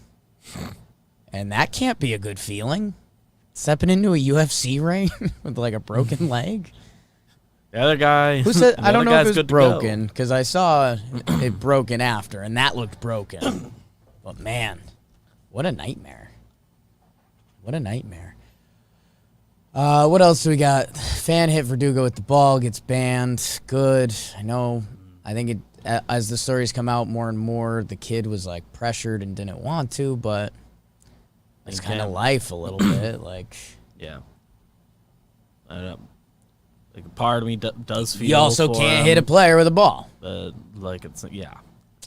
And that can't be a good feeling. Stepping into a UFC ring with, like, a broken leg. The other guy... Who said... I don't know if it was broken, because I saw it broken after, and that looked broken. But, man, what a nightmare. What a nightmare. What else do we got? Fan hit Verdugo with the ball, gets banned. Good. I think as the stories come out more and more, the kid was, like, pressured and didn't want to, but... It's kind of life a little bit, like... Yeah. I don't know. Like, part of me does feel... You also can't hit a player with a ball. Like, it's... Yeah.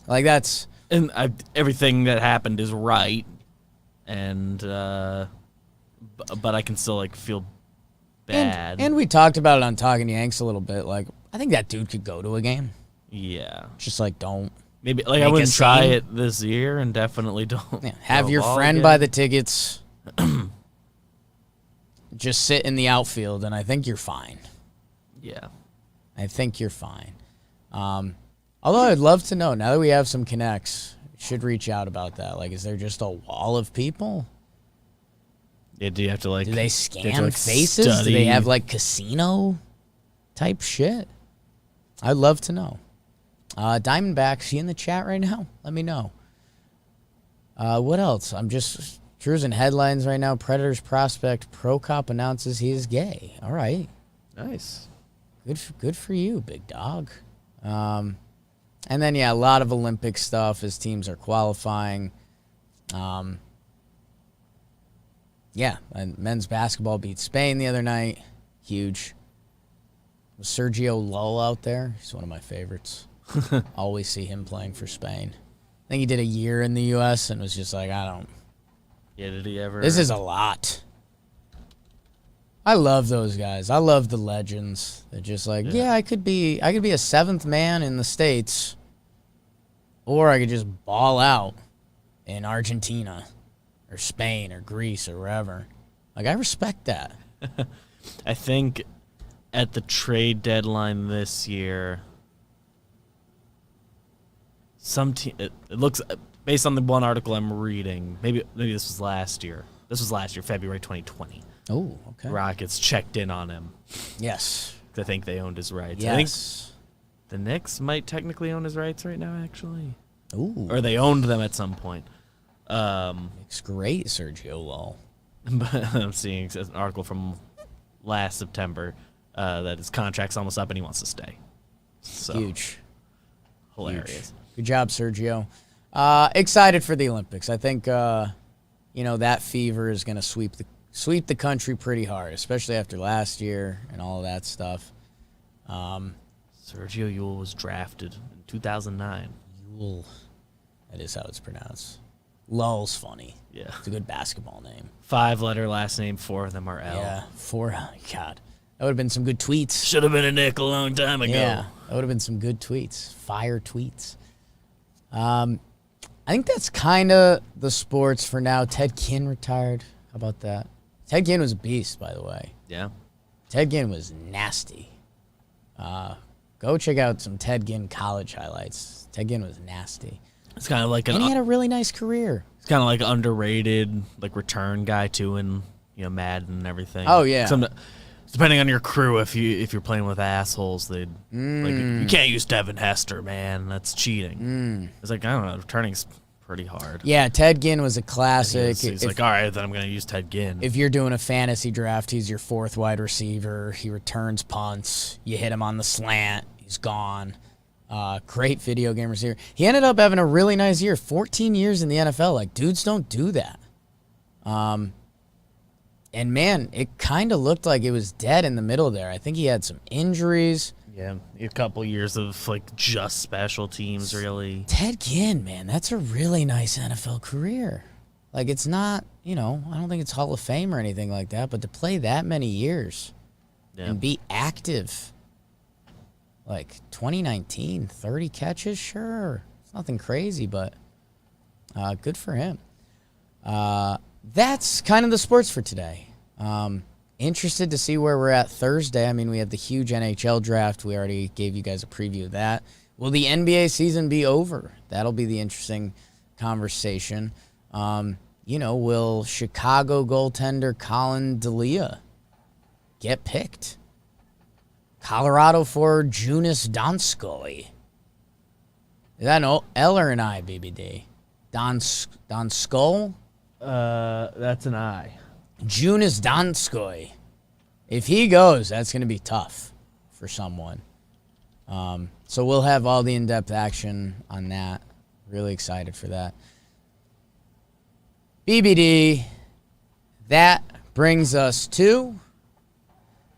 Like, that's... And everything that happened is right. And, but I can still, like, feel bad. And we talked about it on Talking Yanks a little bit. Like, I think that dude could go to a game. Yeah. Just, like, don't... Maybe, like, I wouldn't try it this year, and definitely don't. Yeah, have your friend buy the tickets. Just sit in the outfield, and I think you're fine. Yeah. I think you're fine. Although I'd love to know, now that we have some connects, should reach out about that. Like, is there just a wall of people? Yeah, do you have to, like... Do they scan faces? Do they have, like, casino type shit? I'd love to know. Diamondbacks, you in the chat right now? Let me know. What else? I'm just cruising headlines right now. Predators prospect Pro Cop announces he is gay. All right. Nice. Good for you, big dog. And then, a lot of Olympic stuff as teams are qualifying. And men's basketball beat Spain the other night. Huge. Was Sergio Lull out there? He's one of my favorites. Always see him playing for Spain. I think he did a year in the U.S. and was just like, Yeah, did he ever? This is a lot. I love those guys. I love the legends. They're just like, I could be a seventh man in the States or I could just ball out in Argentina or Spain or Greece or wherever. Like, I respect that. I think at the trade deadline this year, it looks, based on the one article I'm reading, maybe this was last year. This was last year, February 2020. Oh, okay. Rockets checked in on him. Yes. I think they owned his rights. Yes. I think the Knicks might technically own his rights right now, actually. Ooh. Or they owned them at some point. It's great, Sergio Lol. But I'm seeing an article from last September that his contract's almost up and he wants to stay. So, huge. Hilarious. Huge. Good job, Sergio. Excited for the Olympics. I think that fever is going to sweep the country pretty hard, especially after last year and all of that stuff. Sergio Yule was drafted in 2009. Yule. That is how it's pronounced. Lul's funny. Yeah. It's a good basketball name. 5-letter last name, 4 of them are L. Yeah, God. That would have been some good tweets. Should have been a Nick a long time ago. Yeah, that would have been some good tweets. Fire tweets. I think that's kind of the sports for now. Ted Ginn retired. How about that? Ted Ginn was a beast, by the way. Yeah. Ted Ginn was nasty. Go check out some Ted Ginn college highlights. Ted Ginn was nasty. It's kind of like and he had a really nice career. It's kind of like an underrated return guy too, in Madden and everything. Oh yeah. Depending on your crew, if you're playing with assholes, you can't use Devin Hester, man. That's cheating. It's like, I don't know, returning's pretty hard. Yeah, Ted Ginn was a classic. He's like, all right, then I'm gonna use Ted Ginn. If you're doing a fantasy draft, he's your 4th wide receiver. He returns punts. You hit him on the slant, he's gone. Great video game receiver. He ended up having a really nice year. 14 years in the NFL. Like, dudes don't do that. And man, it kind of looked like it was dead in the middle there. I think he had some injuries. Yeah, a couple years of just special teams, really. Ted Ginn, man, that's a really nice NFL career. Like, it's not, I don't think it's Hall of Fame or anything like that, but to play that many years and be active. 2019, 30 catches, sure. It's nothing crazy, but good for him. That's kind of the sports for today. Interested to see where we're at Thursday. I mean, we have the huge NHL draft. We already gave you guys a preview of that. Will the NBA season be over? That'll be the interesting conversation. Will Chicago goaltender Colin Delia get picked? Colorado for Joonas Donskoi. Is that an L or an I, BBD? Donskoi? That's an I. Joonas Donskoi. If he goes, that's going to be tough for someone. So we'll have all the in-depth action on that. Really excited for that. BBD, that brings us to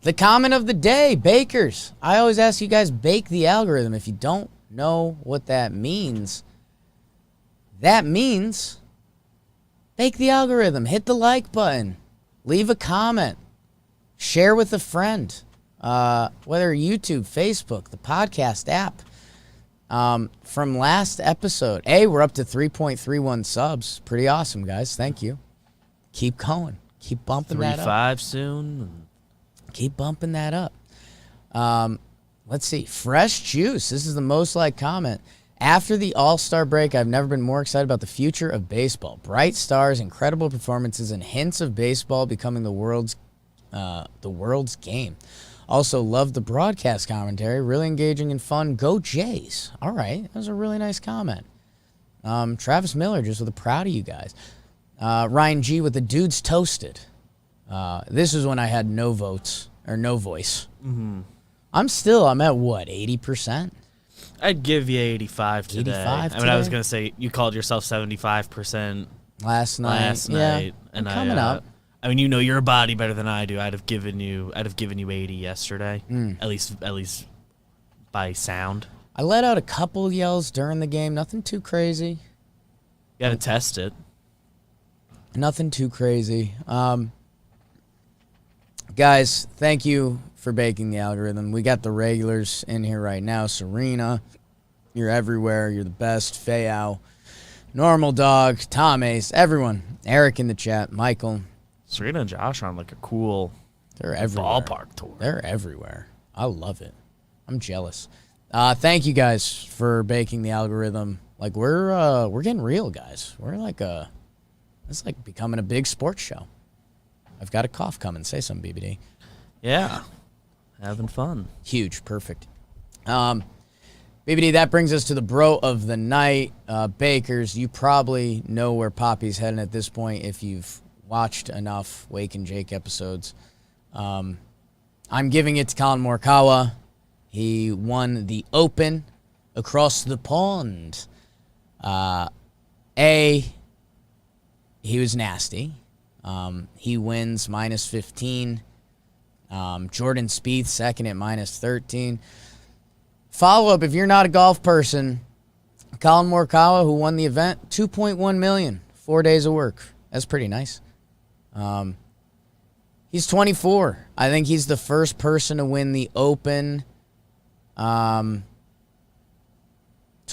the comment of the day, bakers. I always ask you guys, bake the algorithm. If you don't know what that means bake the algorithm. Hit the like button. Leave a comment. Share with a friend. Whether YouTube, Facebook, the podcast app. From last episode. We're up to 3.31 subs. Pretty awesome, guys. Thank you. Keep going. Keep bumping that up. 3.5 soon. Keep bumping that up. Let's see. Fresh Juice. This is the most liked comment. After the All-Star break, I've never been more excited about the future of baseball. Bright stars, incredible performances, and hints of baseball becoming the world's game. Also, love the broadcast commentary. Really engaging and fun. Go Jays. All right. That was a really nice comment. Travis Miller, just with a proud of you guys. Ryan G with the dudes toasted. This is when I had no votes or no voice. Mm-hmm. I'm at what, 80%? I'd give you 85 today. 85 I mean, I was gonna say you called yourself 75% last night. Yeah, and coming up. I mean, you're a body better than I do. I'd have given you 80 yesterday. At least by sound. I let out a couple yells during the game. Nothing too crazy. You got to test it. Nothing too crazy. Guys, thank you for baking the algorithm. We got the regulars in here right now. Serena, You're everywhere. You're the best. Fayao, Normal Dog, Tom Ace, everyone. Eric in the chat, Michael. Serena and Josh are on like a cool ballpark tour. They're everywhere. I love it. I'm jealous. Thank you guys for baking the algorithm. Like we're getting real, guys. We're like it's like becoming a big sports show. I've got a cough coming. Say something, BBD. Yeah, having fun. Huge, perfect. BBD, that brings us to the bro of the night. Bakers, you probably know where Poppy's heading at this point if you've watched enough Wake and Jake episodes. I'm giving it to Collin Morikawa. He won the Open across the pond. He was nasty. He wins minus 15. Jordan Spieth second at minus 13. Follow-up, if you're not a golf person, Collin Morikawa, who won the event, $2.1 million, 4 days of work. That's pretty nice. He's 24. I think he's the first person to win the Open. To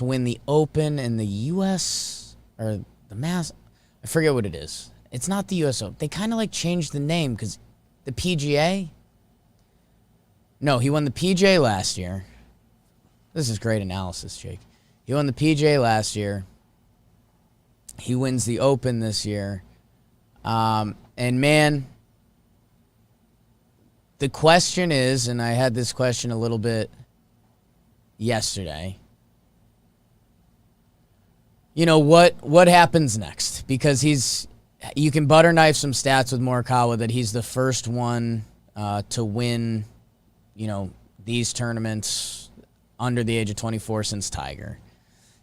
win the Open in the U.S. or the Mass. I forget what it is. It's not the U.S. Open. They kind of like changed the name because the PGA. No, he won the PGA last year. This is great analysis, Jake. He won the PGA last year. He wins the Open this year. And man, the question is, and I had this question a little bit yesterday. You know, what happens next? Because you can butter knife some stats with Morikawa that he's the first one to win, these tournaments under the age of 24 since Tiger.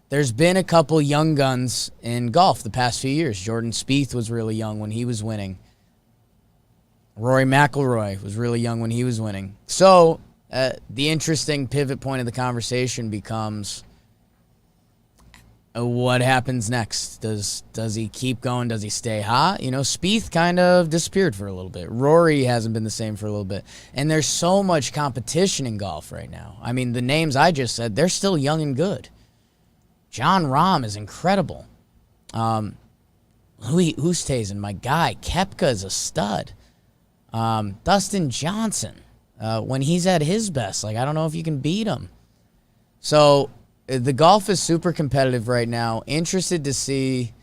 There's been a couple young guns in golf the past few years. Jordan Spieth was really young when he was winning. Rory McIlroy was really young when he was winning. So the interesting pivot point of the conversation becomes, what happens next? Does he keep going? Does he stay hot? Spieth kind of disappeared for a little bit. Rory hasn't been the same for a little bit. And there's so much competition in golf right now. I mean, the names I just said, they're still young and good. Jon Rahm is incredible. Louis Oosthuizen, my guy. Koepka is a stud. Dustin Johnson, when he's at his best, I don't know if you can beat him. So the golf is super competitive right now. Interested to see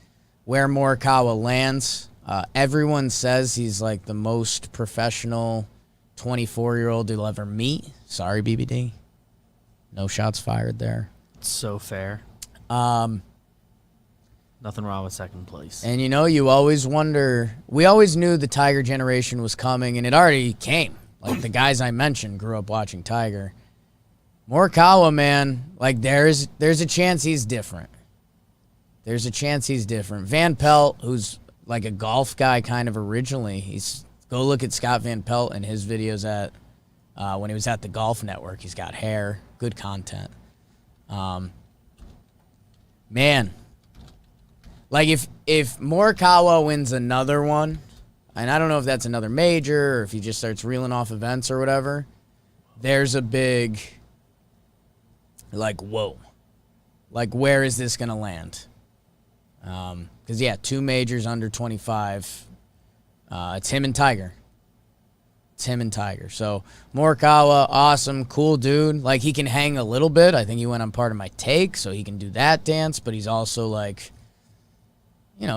where Morikawa lands. Everyone says he's like the most professional 24-year-old you'll ever meet. Sorry, BBD. No shots fired there. It's so fair. Nothing wrong with second place. And you always wonder. We always knew the Tiger generation was coming, and it already came. Like the guys I mentioned grew up watching Tiger. Morikawa, man, there's a chance he's different. There's a chance he's different. Van Pelt, who's like a golf guy kind of originally, go look at Scott Van Pelt and his videos when he was at the Golf Network. He's got hair, good content. Man, if Morikawa wins another one, and I don't know if that's another major or if he just starts reeling off events or whatever, there's a big whoa. Where is this going to land? Because, 2 majors under 25. It's him and Tiger. So, Morikawa, awesome, cool dude. He can hang a little bit. I think he went on part of my take, so he can do that dance. But he's also,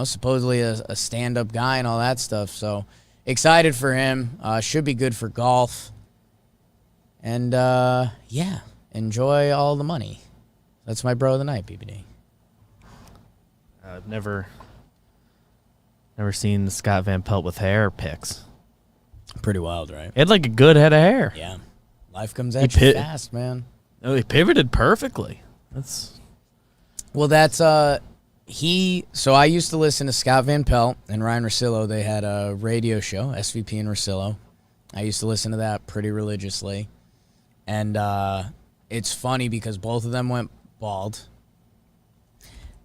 supposedly a stand-up guy and all that stuff. So, excited for him. Should be good for golf. And, enjoy all the money. That's my bro of the night, BBD. I've never seen Scott Van Pelt with hair pics. Pretty wild, right? He had a good head of hair. Yeah. Life comes at you fast, man. No, he pivoted perfectly. So I used to listen to Scott Van Pelt and Ryan Russillo. They had a radio show, SVP and Russillo. I used to listen to that pretty religiously. And it's funny because both of them went bald.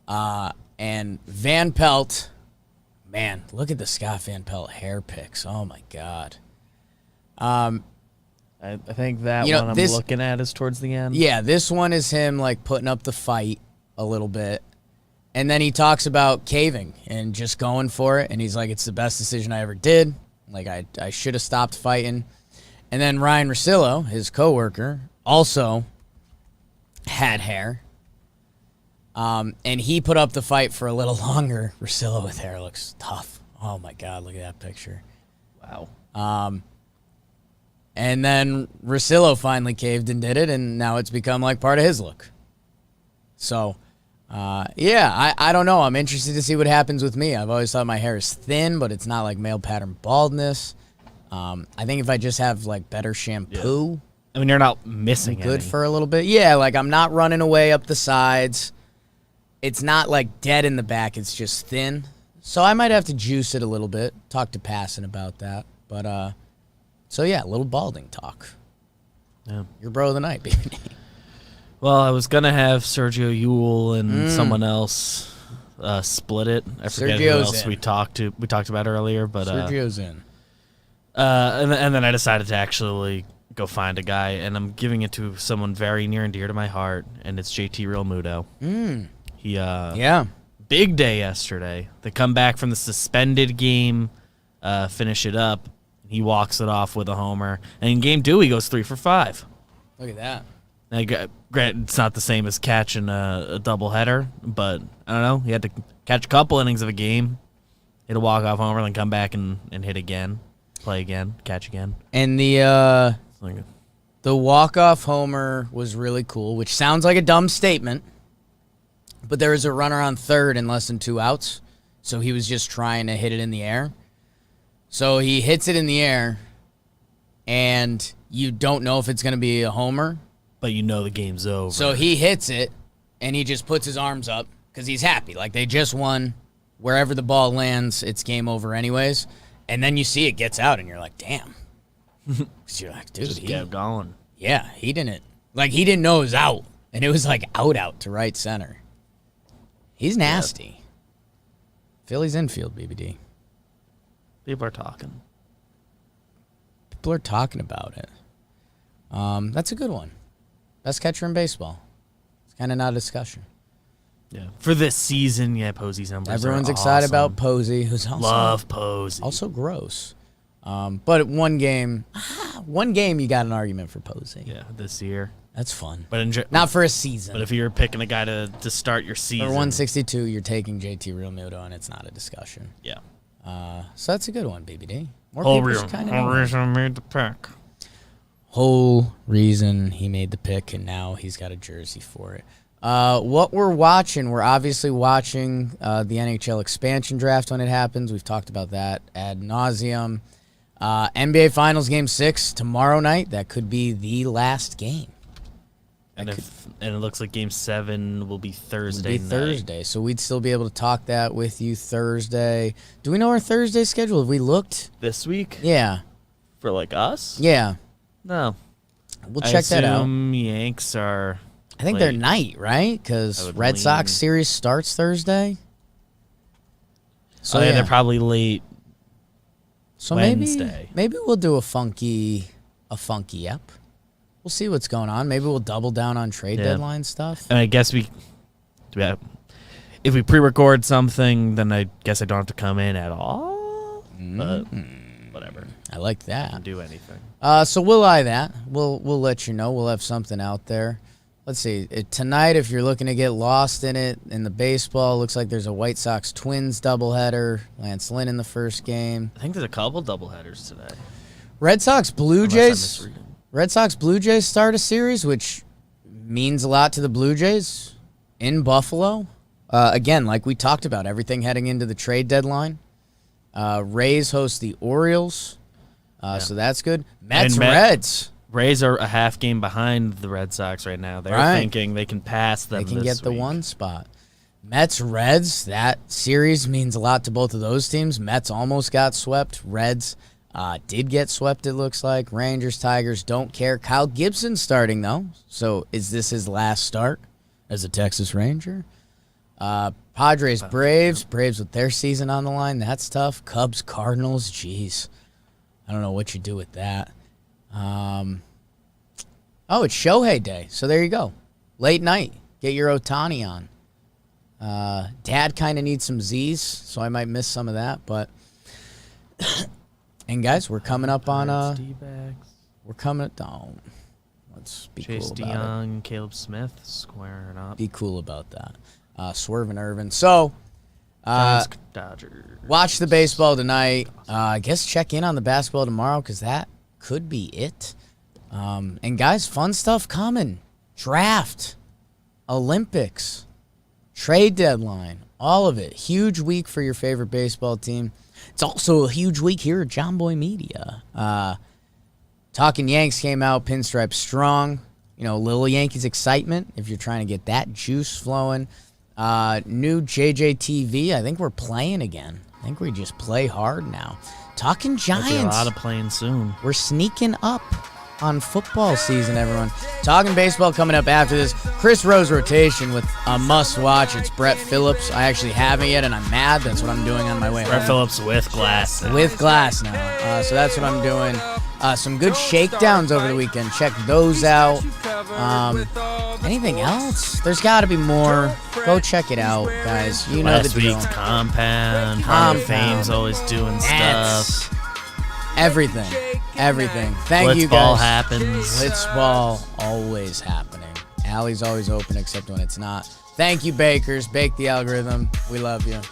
And Van Pelt, man, look at the Scott Van Pelt hair pics. Oh, my God. I think that one I'm looking at is towards the end. Yeah, this one is him like putting up the fight a little bit. And then he talks about caving and just going for it. And he's like, it's the best decision I ever did. Like, I should have stopped fighting. And then Ryan Russillo, his coworker, also had hair. And he put up the fight for a little longer. Russillo with hair looks tough. Oh, my God, look at that picture. Wow. And then Russillo finally caved and did it, and now it's become like part of his look. So, I don't know. I'm interested to see what happens with me. I've always thought my hair is thin, but it's not like male pattern baldness. I think if I just have like better shampoo, I mean, you're not missing good any. for a little bit. Yeah, like I'm not running away up the sides. It's not like dead in the back. It's just thin. So I might have to juice it a little bit. Talk to Passon about that. But, so yeah, a little balding talk. Yeah. Your bro of the night, baby. Well, I was gonna have Sergio Yule and someone else split it. I forget who else we talked about earlier, but Sergio's in. And then I decided to actually go find a guy, and I'm giving it to someone very near and dear to my heart, and it's JT Realmuto. He big day yesterday. They come back from the suspended game, finish it up. He walks it off with a homer. And in game 2, he goes 3 for 5. Look at that. Granted, it's not the same as catching a doubleheader, but I don't know. He had to catch a couple innings of a game, hit a walk-off homer, then come back and hit again, play again, catch again. And the walk-off homer was really cool, which sounds like a dumb statement, but there was a runner on third in less than 2 outs, so he was just trying to hit it in the air. So he hits it in the air, and you don't know if it's going to be a homer. But you know the game's over. So he hits it, and he just puts his arms up because he's happy. Like, they just won. Wherever the ball lands, it's game over anyways. And then you see it gets out, and you're like, damn. Because you're like, dude, he kept going. Yeah, he didn't know it was out. And it was like out to right center. He's nasty. Yeah. Philly's infield, BBD. People are talking. People are talking about it. That's a good one. Best catcher in baseball. It's kind of not a discussion. Yeah. For this season, yeah, Posey's numbers Everyone's are excited awesome. about Posey, who's also love Posey. Also gross. But one game you got an argument for Posey. Yeah, this year. That's fun. But not for a season. But if you're picking a guy to start your season. For 162, you're taking JT Realmuto, and it's not a discussion. Yeah. So that's a good one, BBD. Whole reason I made the pick. Whole reason he made the pick, and now he's got a jersey for it. What we're obviously watching the NHL expansion draft when it happens. We've talked about that ad nauseum. NBA Finals Game 6 tomorrow night. That could be the last game. And it looks like Game 7 will be Thursday night. So we'd still be able to talk that with you Thursday. Do we know our Thursday schedule? Have we looked? This week? Yeah. For like us? Yeah. No. We'll check that out. Yanks are I think they're night, right? Because Red Sox series starts Thursday. So yeah, they're probably late. So Wednesday. Maybe we'll do a funky ep. We'll see what's going on. Maybe we'll double down on trade deadline stuff. And I guess if we pre-record something, then I guess I don't have to come in at all. But whatever. I like that. Can do anything. So we'll eye that. We'll let you know. We'll have something out there. Let's see. Tonight, if you're looking to get lost in it, in the baseball, looks like there's a White Sox Twins doubleheader. Lance Lynn in the first game. I think there's a couple doubleheaders today. Red Sox Blue Jays start a series, which means a lot to the Blue Jays in Buffalo. Again, like we talked about, everything heading into the trade deadline. Rays host the Orioles, so that's good. Reds. Rays are a half game behind the Red Sox right now. They're thinking they can pass them. They can get the one spot. Mets Reds, that series means a lot to both of those teams. Mets almost got swept. Reds did get swept, it looks like. Rangers, Tigers, don't care. Kyle Gibson's starting, though. So is this his last start as a Texas Ranger? Padres, Braves. Braves with their season on the line. That's tough. Cubs, Cardinals. Jeez. I don't know what you do with that. Oh, it's Shohei Day. So there you go. Late night. Get your Ohtani on. Dad kind of needs some Z's, so I might miss some of that. But and guys, we're coming up on we're coming. Oh, let's be Chase cool about DeYoung, Caleb Smith squaring up. Be cool about that. Swerving Irvin. So, Dodgers. Watch the baseball tonight. I guess check in on the basketball tomorrow because that could be it. And guys, fun stuff coming. Draft, Olympics, trade deadline, all of it. Huge week for your favorite baseball team. It's also a huge week here at John Boy Media. Talking Yanks came out, pinstripe strong. You know, little Yankees excitement if you're trying to get that juice flowing. New JJTV, I think we're playing again. I think we just play hard now. Talking Giants. There'll be a lot of playing soon. We're sneaking up on football season, everyone. Talking baseball coming up after this. Chris Rose rotation with a must-watch. It's Brett Phillips. I actually haven't yet, and I'm mad. That's what I'm doing on my way home. Brett Phillips with glass now. With glass now. So that's what I'm doing. Some good shakedowns over the weekend. Check those out. Anything else? There's got to be more. Go check it out, guys. You know Last the deal. week's Compound. Hall of Fame's always doing stuff. Everything. Thank you, Blitzball guys. happens. Blitzball always happening. Alley's always open except when it's not. Thank you, bakers. Bake the algorithm. We love you.